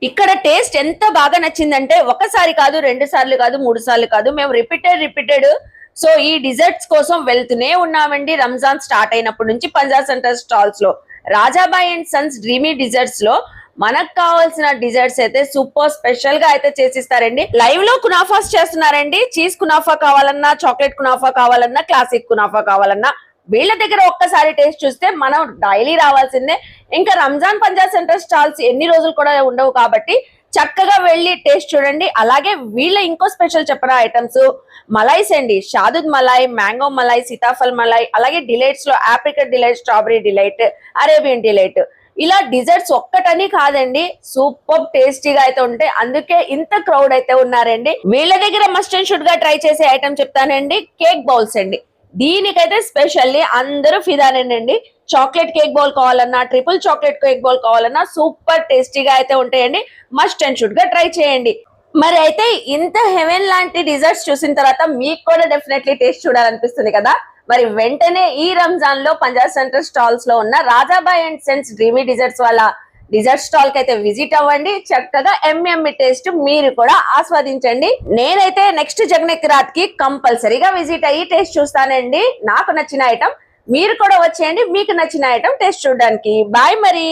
ఇక్కడ టేస్ట్ ఎంత బాగా నచ్చిందంటే ఒకసారి కాదు, 2 సార్లు కాదు, 3 సార్లు కాదు, మేము రిపీటెడ్ సో ఈ డిజర్ట్స్ కోసం వెళ్తూనే ఉన్నామండి. రంజాన్ స్టార్ట్ అయినప్పటి నుంచి పంజాబ్ సెంటర్ స్టాల్స్ లో Rajabai and Sons dreamy desserts లో మనకు కావాల్సిన డిజర్ట్స్ అయితే సూపర్ స్పెషల్ గా అయితే చేసిస్తారండి. లైవ్ లో కునాఫాస్ చేస్తున్నారండి. చీజ్ కునాఫా కావాలన్నా, చాక్లెట్ కునాఫా కావాలన్నా, క్లాసిక్ కునాఫా కావాలన్నా వీళ్ళ దగ్గర ఒక్కసారి టేస్ట్ చూస్తే మనం డైలీ రావాల్సిందే. ఇంకా రంజాన్ పంజాబ్ సెంటర్ స్టాల్స్ ఎన్ని రోజులు కూడా ఉండవు కాబట్టి చక్కగా వెళ్ళి టేస్ట్ చూడండి. అలాగే వీళ్ళ ఇంకో స్పెషల్ చెప్పిన ఐటమ్స్ మలైస్ అండి. షాదుద్ మలాయ్, మ్యాంగో మలాయ్, సీతాఫల్ మలాయ్, అలాగే డిలైట్స్ లో apricot delight, strawberry delight, Arabian delight, ఇలా డిజర్ట్స్ ఒక్కటని కాదండి, సూపర్ టేస్టీగా అయితే ఉంటాయి. అందుకే ఇంత క్రౌడ్ అయితే ఉన్నారండి. వీళ్ళ దగ్గర మస్ట్ అండ్ షుడ్ గా ట్రై చేసే ఐటమ్ చెప్తానండి, కేక్ బౌల్స్ అండి. దీనికైతే స్పెషల్లీ అందరూ ఫిదానండి. చాక్లెట్ కేక్ బౌల్ కావాలన్నా, ట్రిపుల్ చాక్లెట్ కేక్ బౌల్ కావాలన్నా సూపర్ టేస్టీగా అయితే ఉంటాయండి. మస్ట్ అండ్ షుడ్ గా ట్రై చేయండి. మరి అయితే ఇంత హెవెన్ లాంటి డిజర్ట్స్ చూసిన తర్వాత మీకు కూడా డెఫినెట్లీ టేస్ట్ చూడాలనిపిస్తుంది కదా. మరి వెంటనే ఈ రంజాన్ లో పంజాబ్ సెంటర్ స్టాల్స్ లో ఉన్న Rajabai and Sons dreamy desserts వాళ్ళ డిజర్ట్ స్టాల్ కి అయితే విజిట్ అవ్వండి. చక్కగా ఎమ్మెమ్మి టేస్ట్ మీరు కూడా ఆస్వాదించండి. నేనైతే నెక్స్ట్ జగనెక్ రాత్ కి కంపల్సరీగా విజిట్ అయ్యి టేస్ట్ చూస్తానండి. నాకు నచ్చిన ఐటమ్ మీరు కూడా వచ్చేయండి, మీకు నచ్చిన ఐటమ్ టేస్ట్ చూడడానికి. బాయ్ మరి.